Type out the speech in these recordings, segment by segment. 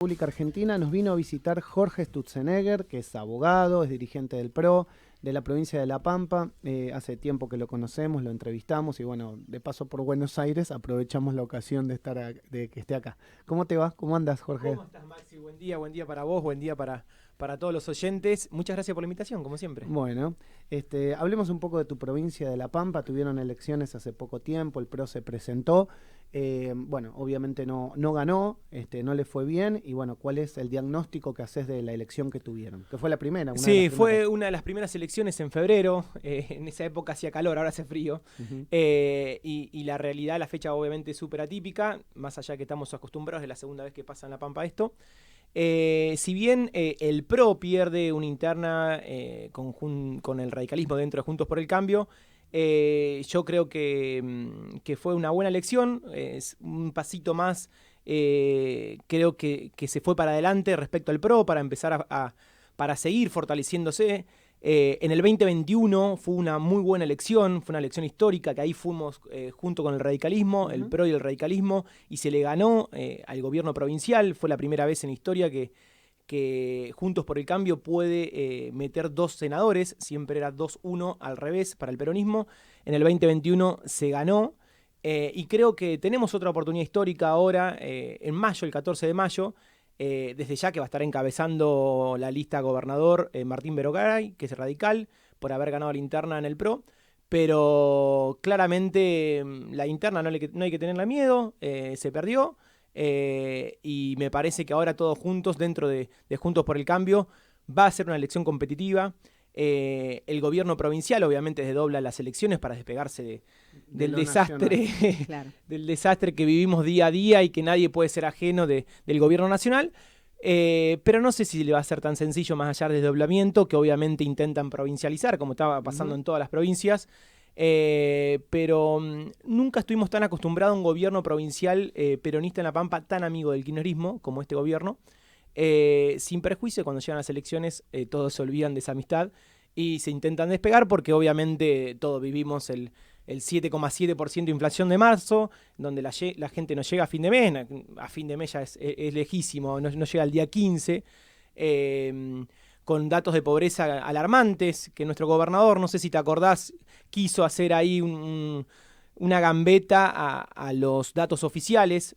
República Argentina nos vino a visitar Jorge Stutzenegger, que es abogado, es dirigente del PRO de la provincia de La Pampa. Hace tiempo que lo conocemos, lo entrevistamos y bueno, de paso por Buenos Aires aprovechamos la ocasión de que esté acá. ¿Cómo te va? ¿Cómo andas, Jorge? ¿Cómo estás, Maxi? Buen día para vos, buen día para todos los oyentes. Muchas gracias por la invitación, como siempre. Bueno, hablemos un poco de tu provincia de La Pampa. Tuvieron elecciones hace poco tiempo, el PRO se presentó. Bueno, obviamente no ganó, no le fue bien. Y bueno, ¿cuál es el diagnóstico que haces de la elección que tuvieron? Que fue la primera. Sí, fue una de las primeras elecciones en febrero. En esa época hacía calor, ahora hace frío. Y la realidad, la fecha obviamente es súper atípica, más allá de que estamos acostumbrados, es la segunda vez que pasa en La Pampa esto. Si bien el PRO pierde una interna con el radicalismo dentro de Juntos por el Cambio, yo creo que fue una buena elección, es un pasito más, creo que se fue para adelante respecto al PRO para empezar para seguir fortaleciéndose. En el 2021 fue una muy buena elección, fue una elección histórica, que ahí fuimos junto con el radicalismo, el PRO y el radicalismo, y se le ganó al gobierno provincial. Fue la primera vez en la historia que Juntos por el Cambio puede meter 2 senadores, siempre era 2-1 al revés para el peronismo. En el 2021 se ganó, y creo que tenemos otra oportunidad histórica ahora, en mayo, el 14 de mayo, desde ya que va a estar encabezando la lista gobernador Martín Berogaray, que es radical, por haber ganado la interna en el PRO. Pero claramente la interna no hay que tenerle miedo, se perdió. Y me parece que ahora todos juntos, dentro de Juntos por el Cambio, va a ser una elección competitiva. El gobierno provincial obviamente desdobla las elecciones para despegarse del desastre, claro, del desastre que vivimos día a día y que nadie puede ser ajeno del gobierno nacional. Pero no sé si le va a ser tan sencillo más allá del desdoblamiento, que obviamente intentan provincializar, como estaba pasando en todas las provincias. Pero nunca estuvimos tan acostumbrados a un gobierno provincial peronista en La Pampa tan amigo del kirchnerismo como este gobierno. Sin perjuicio, cuando llegan las elecciones todos se olvidan de esa amistad y se intentan despegar porque obviamente todos vivimos el 7,7% de inflación de marzo, donde la gente no llega a fin de mes. A fin de mes ya es lejísimo, no llega al día 15, con datos de pobreza alarmantes, que nuestro gobernador, no sé si te acordás, quiso hacer ahí una gambeta a los datos oficiales.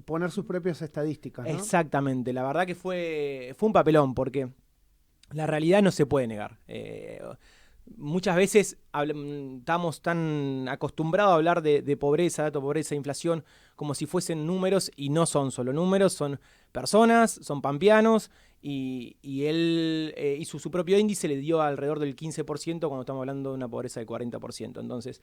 Poner sus propias estadísticas, ¿no? Exactamente, la verdad que fue un papelón, porque la realidad no se puede negar. Muchas veces estamos tan acostumbrados a hablar de pobreza, datos de pobreza, inflación, como si fuesen números, y no son solo números, son personas, son pampeanos, y él hizo su propio índice, le dio alrededor del 15% cuando estamos hablando de una pobreza del 40%. Entonces,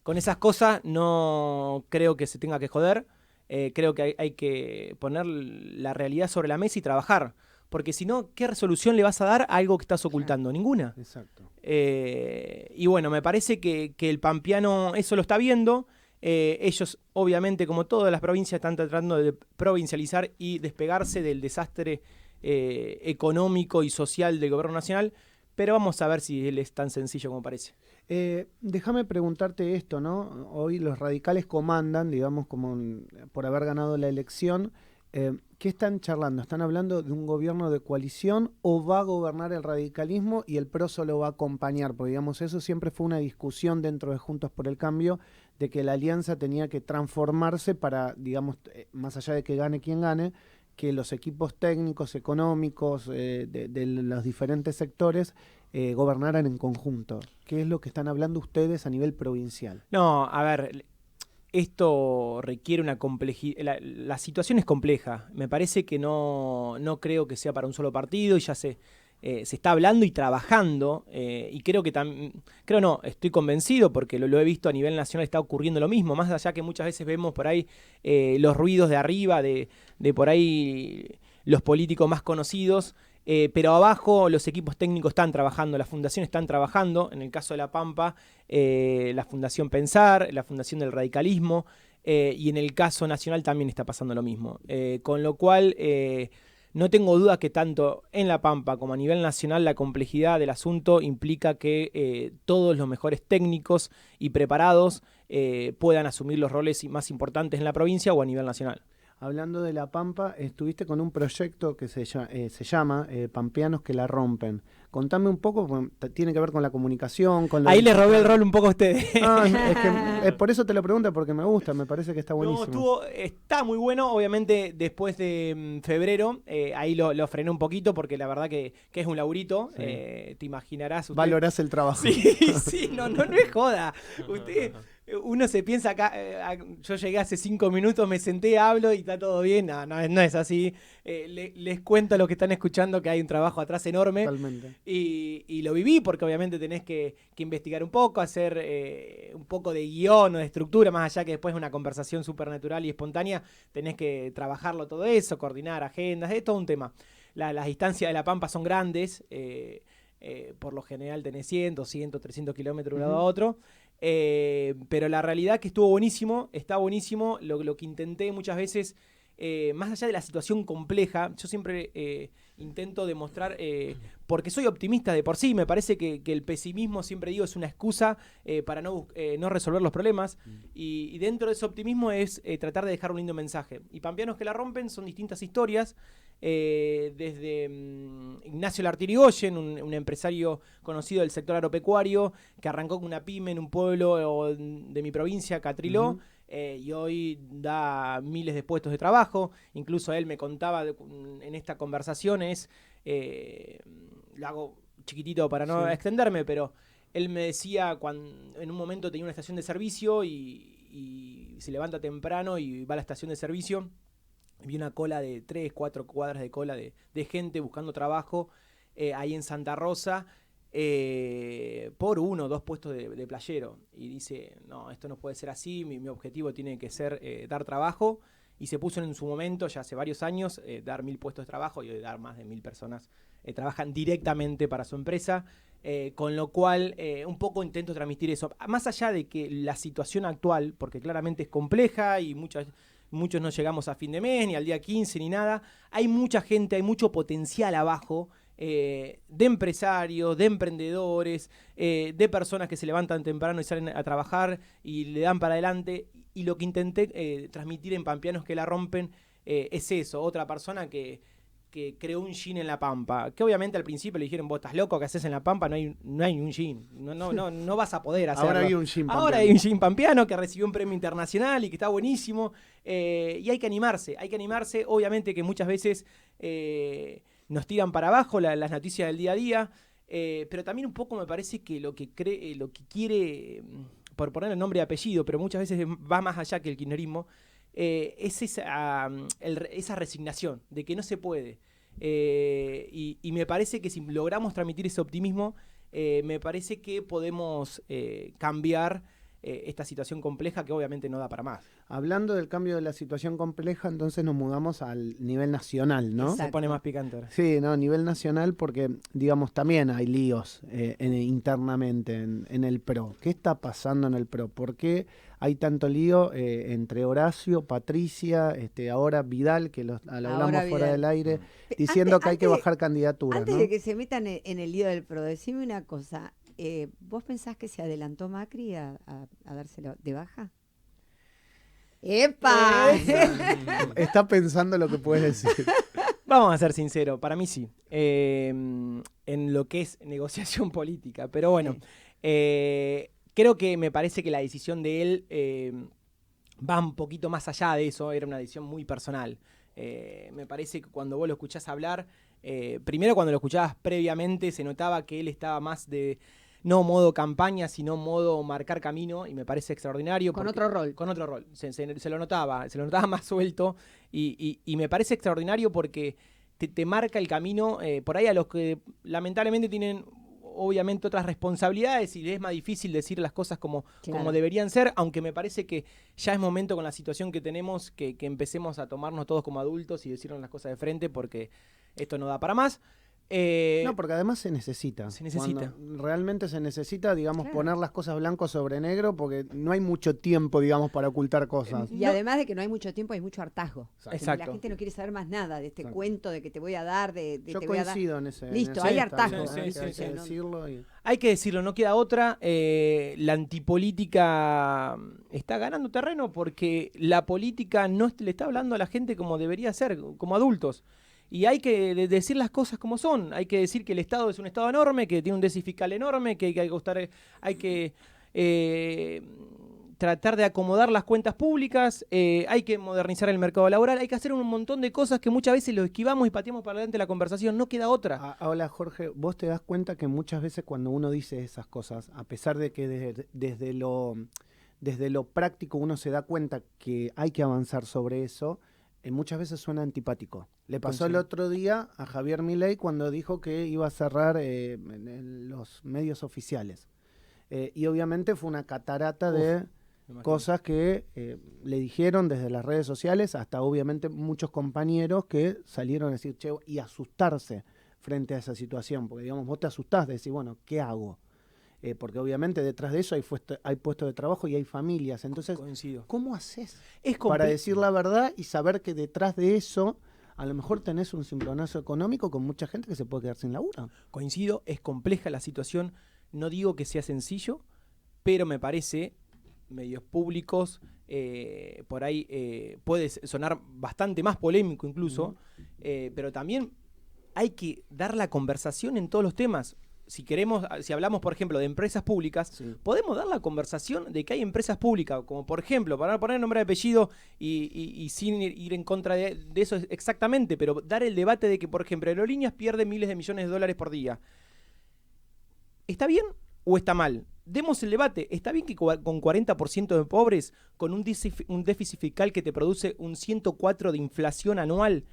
con esas cosas no creo que se tenga que joder, creo que hay que poner la realidad sobre la mesa y trabajar. Porque si no, ¿qué resolución le vas a dar a algo que estás ocultando? Claro. Ninguna. Exacto. Y bueno, me parece que el pampeano eso lo está viendo. Ellos, obviamente, como todas las provincias, están tratando de provincializar y despegarse del desastre económico y social del gobierno nacional. Pero vamos a ver si él es tan sencillo como parece. Déjame preguntarte esto, ¿no? Hoy los radicales comandan, digamos, por haber ganado la elección. ¿Qué están charlando? ¿Están hablando de un gobierno de coalición o va a gobernar el radicalismo y el PRO solo va a acompañar? Porque digamos, eso siempre fue una discusión dentro de Juntos por el Cambio, de que la alianza tenía que transformarse para, digamos, más allá de que gane quien gane, que los equipos técnicos, económicos, de los diferentes sectores gobernaran en conjunto. ¿Qué es lo que están hablando ustedes a nivel provincial? No, a ver, esto requiere una complejidad. La situación es compleja. Me parece que no creo que sea para un solo partido, y ya se está hablando y trabajando. Y creo que estoy convencido, porque lo he visto a nivel nacional, está ocurriendo lo mismo. Más allá que muchas veces vemos por ahí los ruidos de arriba, de por ahí los políticos más conocidos. Pero abajo los equipos técnicos están trabajando, las fundaciones están trabajando. En el caso de La Pampa, la Fundación Pensar, la Fundación del Radicalismo, y en el caso nacional también está pasando lo mismo. Con lo cual, no tengo duda que tanto en La Pampa como a nivel nacional la complejidad del asunto implica que todos los mejores técnicos y preparados puedan asumir los roles más importantes en la provincia o a nivel nacional. Hablando de La Pampa, estuviste con un proyecto que se llama Pampeanos que la rompen. Contame un poco, tiene que ver con la comunicación, con Ahí les robé el rol un poco a ustedes. Es que por eso te lo pregunto, porque me gusta, me parece que está buenísimo. No, está muy bueno, obviamente después de febrero, ahí lo frené un poquito porque la verdad que es un laburito, sí. Te imaginarás. Valorás el trabajo. Sí, no es joda. Uno se piensa acá, yo llegué hace 5 minutos, me senté, hablo y está todo bien. No es así. Les cuento a los que están escuchando que hay un trabajo atrás enorme. Totalmente. Y lo viví porque obviamente tenés que investigar un poco, hacer un poco de guión o de estructura, más allá que después es una conversación súper natural y espontánea, tenés que trabajarlo todo eso, coordinar agendas, es todo un tema. Las distancias de La Pampa son grandes, por lo general tenés 100, 200, 300 kilómetros de un lado a otro. Pero la realidad es que estuvo buenísimo, está buenísimo. Lo que intenté muchas veces, más allá de la situación compleja, yo siempre intento demostrar, porque soy optimista de por sí, me parece que el pesimismo, siempre digo, es una excusa para no resolver los problemas. Y dentro de ese optimismo es tratar de dejar un lindo mensaje. Y Pampeanos que la rompen son distintas historias. Desde Ignacio Lartirigoyen, un empresario conocido del sector agropecuario, que arrancó con una pyme en un pueblo de mi provincia, Catriló, y hoy da miles de puestos de trabajo. Incluso él me contaba en esta conversación, lo hago chiquitito para no extenderme, pero él me decía cuando en un momento tenía una estación de servicio y se levanta temprano y va a la estación de servicio. Vi una cola de 3, 4 cuadras de cola de gente buscando trabajo ahí en Santa Rosa por 1 o 2 puestos de playero. Y dice, no, esto no puede ser así, mi objetivo tiene que ser dar trabajo. Y se puso en su momento, ya hace varios años, dar 1000 puestos de trabajo y hoy dar más de 1000 personas trabajan directamente para su empresa. Con lo cual, un poco intento transmitir eso. Más allá de que la situación actual, porque claramente es compleja y muchos no llegamos a fin de mes, ni al día 15, ni nada. Hay mucha gente, hay mucho potencial abajo de empresarios, de emprendedores, de personas que se levantan temprano y salen a trabajar y le dan para adelante. Y lo que intenté transmitir en Pampeanos que la rompen es eso. Otra persona que creó un gin en La Pampa, que obviamente al principio le dijeron, vos estás loco, ¿qué haces en La Pampa? No hay un gin, no vas a poder hacerlo. Ahora hay un gin pampeano. Ahora hay un gin pampeano que recibió un premio internacional y que está buenísimo, y hay que animarse, obviamente que muchas veces nos tiran para abajo las noticias del día a día, pero también un poco me parece que lo que quiere, por poner el nombre y apellido, pero muchas veces va más allá que el kirchnerismo, es esa resignación de que no se puede. Y me parece que si logramos transmitir ese optimismo, me parece que podemos cambiar esta situación compleja que obviamente no da para más. Hablando del cambio de la situación compleja, entonces nos mudamos al nivel nacional, ¿no? Exacto. Se pone más picante ahora. Sí, no, a nivel nacional porque, digamos, también hay líos internamente en el PRO. ¿Qué está pasando en el PRO? ¿Por qué hay tanto lío entre Horacio, Patricia, ahora Vidal, que lo hablamos fuera del aire, diciendo que hay que bajar candidaturas? Antes, ¿no? de que se metan en el lío del PRO, decime una cosa. ¿Vos pensás que se adelantó Macri a dárselo de baja? ¡Epa! Está pensando lo que puedes decir. Vamos a ser sinceros, para mí sí. En lo que es negociación política. Pero bueno, creo que me parece que la decisión de él va un poquito más allá de eso. Era una decisión muy personal. Me parece que cuando vos lo escuchás hablar, primero cuando lo escuchabas previamente se notaba que él estaba más de no modo campaña, sino modo marcar camino, y me parece extraordinario. Con otro rol. Con otro rol. Se lo notaba más suelto, y me parece extraordinario porque te marca el camino por ahí a los que lamentablemente tienen obviamente otras responsabilidades y les es más difícil decir las cosas como deberían ser, aunque me parece que ya es momento con la situación que tenemos que empecemos a tomarnos todos como adultos y decirnos las cosas de frente porque esto no da para más. No, porque además se necesita. Se necesita. Cuando realmente se necesita, digamos, Claro. poner las cosas blanco sobre negro, porque no hay mucho tiempo, digamos, para ocultar cosas. Y además de que no hay mucho tiempo, hay mucho hartazgo. Como Exacto. La gente no quiere saber más nada de este Exacto. cuento de que te voy a dar, Yo te voy a dar. coincido en ese. Listo, en hay ese hartazgo. también, Sí, sí, hay sí, que sí. decirlo. Hay que decirlo, no queda otra. La antipolítica está ganando terreno porque la política no le está hablando a la gente como debería ser, como adultos. Y hay que decir las cosas como son. Hay que decir que el Estado es un Estado enorme, que tiene un déficit fiscal enorme, que hay que tratar de acomodar las cuentas públicas, hay que modernizar el mercado laboral, hay que hacer un montón de cosas que muchas veces lo esquivamos y pateamos para adelante la conversación. No queda otra. Ahora, Jorge, vos te das cuenta que muchas veces cuando uno dice esas cosas, a pesar de que desde lo práctico uno se da cuenta que hay que avanzar sobre eso, muchas veces suena antipático. Le pasó el otro día a Javier Milei cuando dijo que iba a cerrar en los medios oficiales. Y obviamente fue una catarata de cosas que le dijeron desde las redes sociales hasta obviamente muchos compañeros que salieron a decir, che, y asustarse frente a esa situación, porque digamos, vos te asustás de decir, bueno, ¿qué hago? Porque obviamente detrás de eso hay puestos de trabajo y hay familias, entonces, Coincido. ¿cómo haces Es para decir la verdad y saber que detrás de eso a lo mejor tenés un cimbronazo económico con mucha gente que se puede quedar sin laburo? Coincido, es compleja la situación, no digo que sea sencillo, pero me parece, medios públicos, por ahí puede sonar bastante más polémico incluso, pero también hay que dar la conversación en todos los temas. Si hablamos, por ejemplo, de empresas públicas, Sí. podemos dar la conversación de que hay empresas públicas, como por ejemplo, para poner nombre y apellido y sin ir en contra de eso exactamente, pero dar el debate de que, por ejemplo, Aerolíneas pierde miles de millones de dólares por día. ¿Está bien o está mal? Demos el debate. ¿Está bien que con 40% de pobres, con un déficit fiscal que te produce un 104 de inflación anual,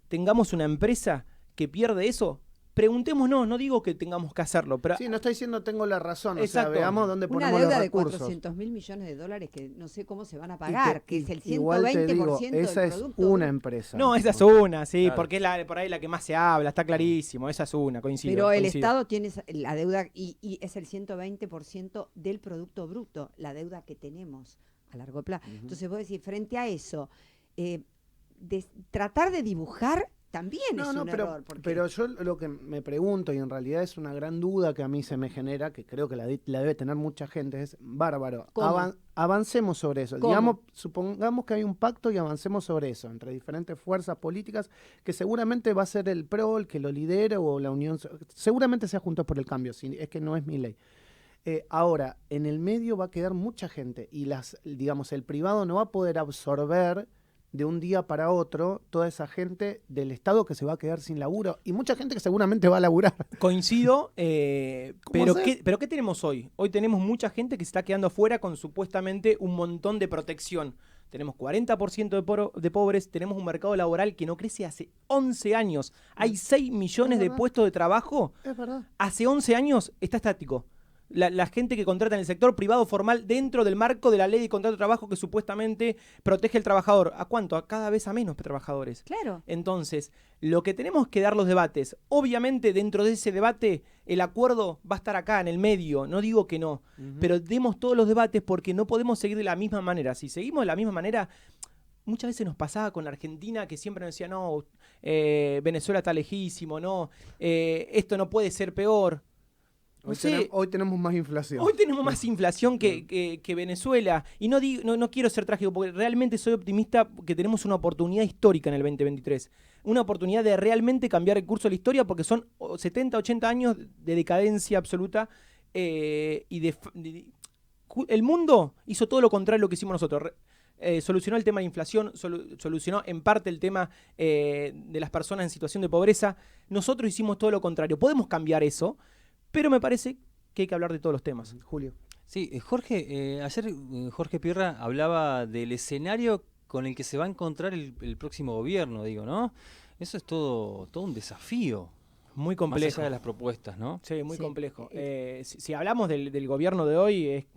tengamos una empresa que pierde eso? Preguntémonos, no digo que tengamos que hacerlo, pero Sí, no estoy diciendo tengo la razón, Exacto. o sea, veamos dónde Una ponemos los deuda de recursos. 400.000 millones de dólares que no sé cómo se van a pagar, que es el 120% igual te digo, esa del es producto. una empresa. no, esa es una, sí, Claro. porque es por ahí la que más se habla, está clarísimo, esa es una, coincido. Pero el coincido. Estado tiene la deuda y es el 120% del Producto Bruto, la deuda que tenemos a largo plazo. Entonces vos decís, frente a eso, tratar de dibujar también es un error. Porque pero yo lo que me pregunto, y en realidad es una gran duda que a mí se me genera, que creo que la debe tener mucha gente, es bárbaro. ¿Cómo? Avancemos sobre eso. ¿Cómo? Digamos, supongamos que hay un pacto y avancemos sobre eso, entre diferentes fuerzas políticas, que seguramente va a ser el PRO el que lo lidere o la Unión, seguramente sea Juntos por el Cambio, si es que no es mi ley. Ahora, en el medio va a quedar mucha gente y digamos, el privado no va a poder absorber de un día para otro toda esa gente del Estado que se va a quedar sin laburo y mucha gente que seguramente va a laburar. Coincido, ¿Cómo hacer? pero ¿qué tenemos hoy? Hoy tenemos mucha gente que se está quedando afuera con supuestamente un montón de protección. Tenemos 40% de pobres, tenemos un mercado laboral que no crece hace 11 años. Hay 6 millones de verdad. puestos de trabajo. Es verdad. Hace 11 años está estático. La gente que contrata en el sector privado formal dentro del marco de la ley de contrato de trabajo que supuestamente protege al trabajador. ¿A cuánto? A cada vez a menos trabajadores. Claro. Entonces, lo que tenemos que dar los debates, obviamente dentro de ese debate el acuerdo va a estar acá en el medio, no digo que no, pero demos todos los debates porque no podemos seguir de la misma manera. Si seguimos de la misma manera, muchas veces nos pasaba con Argentina que siempre nos decía, no, Venezuela está lejísimo, no, esto no puede ser peor. No sé, Hoy tenemos más inflación. hoy tenemos más inflación que Venezuela. Y no quiero ser trágico, porque realmente soy optimista que tenemos una oportunidad histórica en el 2023. Una oportunidad de realmente cambiar el curso de la historia, porque son 70, 80 años de decadencia absoluta. El mundo hizo todo lo contrario a lo que hicimos nosotros. Solucionó el tema de la inflación, solucionó en parte el tema de las personas en situación de pobreza. Nosotros hicimos todo lo contrario. Podemos cambiar eso, pero me parece que hay que hablar de todos los temas. Julio. Sí, Jorge, ayer Jorge Pirra hablaba del escenario con el que se va a encontrar el próximo gobierno, digo, ¿no? Eso es todo un desafío. Muy Más complejo. allá de las propuestas, ¿no? Sí, muy Sí. complejo. Si hablamos del gobierno de hoy,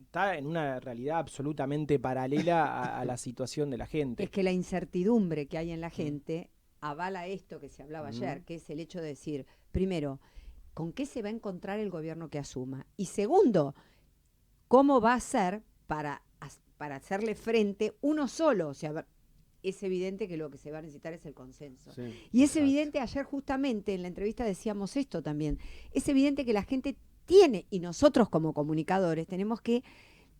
está en una realidad absolutamente paralela a la situación de la gente. Es que la incertidumbre que hay en la gente avala esto que se hablaba ayer, que es el hecho de decir, primero, ¿con qué se va a encontrar el gobierno que asuma? Y segundo, ¿cómo va a ser para hacerle frente uno solo? O sea, es evidente que lo que se va a necesitar es el consenso. Sí, y es exacto. evidente, ayer justamente en la entrevista decíamos esto también, es evidente que la gente tiene, y nosotros como comunicadores tenemos que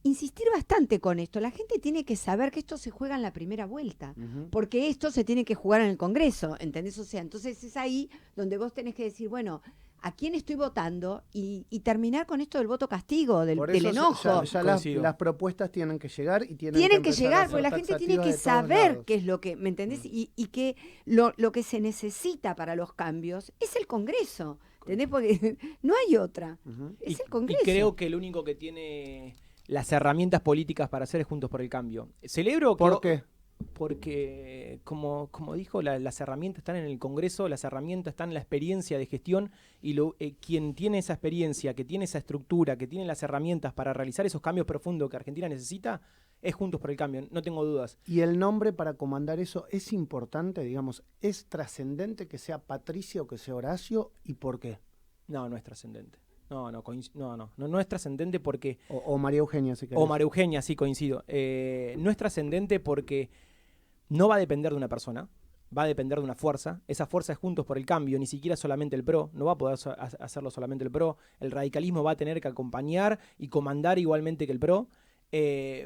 insistir bastante con esto. La gente tiene que saber que esto se juega en la primera vuelta, porque esto se tiene que jugar en el Congreso, ¿entendés? O sea, entonces es ahí donde vos tenés que decir, bueno, ¿a quién estoy votando? Y terminar con esto del voto castigo, del Por eso enojo. ya Coincido. las propuestas tienen que llegar y tienen que empezar a llegar, ser porque la gente tiene taxativas que de todos saber lados. qué es lo que, ¿me entendés? Y que lo que se necesita para los cambios es el Congreso, ¿entendés? Porque no hay otra, es el Congreso. Y creo que el único que tiene las herramientas políticas para hacer es Juntos por el Cambio. Celebro que... ¿Por qué? Porque, como dijo, las herramientas están en el Congreso, las herramientas están en la experiencia de gestión y quien tiene esa experiencia, que tiene esa estructura, que tiene las herramientas para realizar esos cambios profundos que Argentina necesita, es Juntos por el Cambio, no tengo dudas. ¿Y el nombre para comandar eso es importante, digamos, es trascendente que sea Patricia o que sea Horacio? ¿Y por qué? No es trascendente. No es trascendente porque... O María Eugenia, si querés. O María Eugenia, sí, coincido. No es trascendente porque no va a depender de una persona, va a depender de una fuerza. Esa fuerza es Juntos por el Cambio, ni siquiera solamente el PRO, no va a poder hacerlo solamente el PRO. El radicalismo va a tener que acompañar y comandar igualmente que el PRO,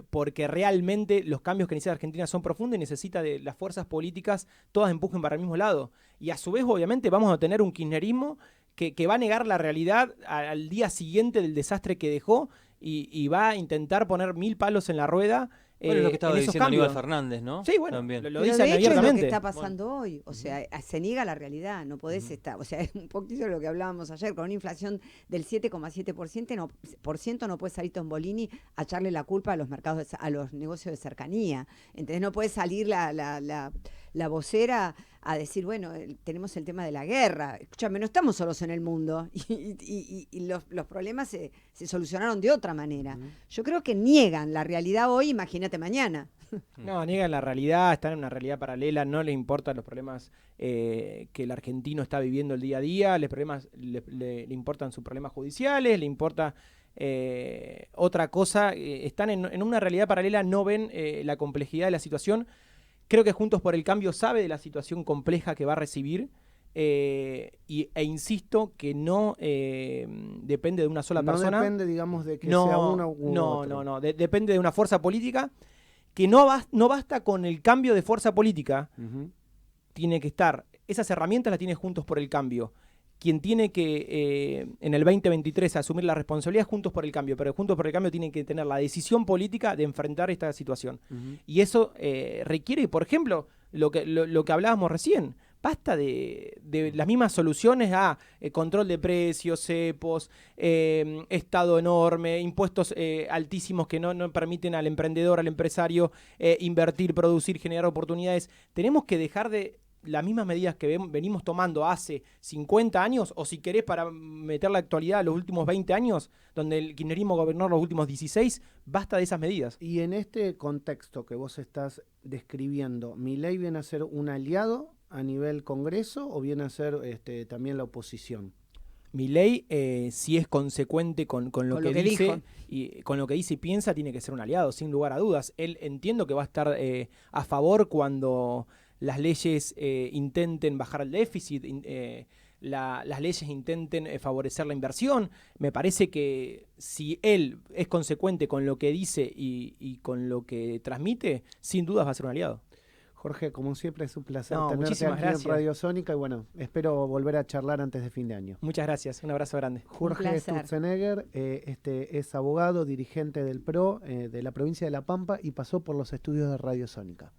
porque realmente los cambios que necesita Argentina son profundos y necesita de las fuerzas políticas, todas empujen para el mismo lado. Y a su vez, obviamente, vamos a tener un kirchnerismo que va a negar la realidad al día siguiente del desastre que dejó y va a intentar poner 1000 palos en la rueda. Bueno, lo que estaba en esos diciendo cambios. Aníbal Fernández, ¿no? Sí, bueno, También. lo Pero dicen de hecho es lo abiertamente. que está pasando hoy, o sea, se niega la realidad, no podés estar, o sea, es un poquito de lo que hablábamos ayer, con una inflación del 7,7% no puede salir Tombolini a echarle la culpa a los mercados, a los negocios de cercanía, entonces no puede salir la vocera a decir, bueno, tenemos el tema de la guerra, escúchame, no estamos solos en el mundo y los problemas se solucionaron de otra manera. Yo creo que niegan la realidad hoy, imagínate mañana. No, niegan la realidad, están en una realidad paralela, no les importan los problemas que el argentino está viviendo el día a día, le importan sus problemas judiciales, le importa otra cosa, están en una realidad paralela, no ven la complejidad de la situación. Creo que Juntos por el Cambio sabe de la situación compleja que va a recibir e insisto que no depende de una sola persona. No depende, digamos, de que sea uno u otro. No. Depende de una fuerza política que no basta con el cambio de fuerza política. Tiene que estar, esas herramientas las tiene Juntos por el Cambio. Quien tiene que en el 2023 asumir la responsabilidad es Juntos por el Cambio, pero Juntos por el Cambio tiene que tener la decisión política de enfrentar esta situación. Y eso requiere, por ejemplo, lo que hablábamos recién, basta de las mismas soluciones a control de precios, cepos, Estado enorme, impuestos altísimos que no permiten al emprendedor, al empresario invertir, producir, generar oportunidades. Tenemos que dejar de las mismas medidas que venimos tomando hace 50 años, o si querés para meter la actualidad a los últimos 20 años, donde el kirchnerismo gobernó los últimos 16, basta de esas medidas. Y en este contexto que vos estás describiendo, ¿Milei viene a ser un aliado a nivel Congreso o viene a ser también la oposición? Milei, si es consecuente con lo que dice y con lo que dice y piensa, tiene que ser un aliado, sin lugar a dudas. Él entiendo que va a estar a favor cuando las leyes intenten bajar el déficit, las leyes intenten favorecer la inversión. Me parece que si él es consecuente con lo que dice y con lo que transmite, sin dudas va a ser un aliado. Jorge, como siempre es un placer tenerte muchísimas aquí gracias en Radio Sónica y bueno, espero volver a charlar antes de fin de año. Muchas gracias, un abrazo grande. Jorge Sturzenegger es abogado, dirigente del PRO de la provincia de La Pampa y pasó por los estudios de Radio Sónica.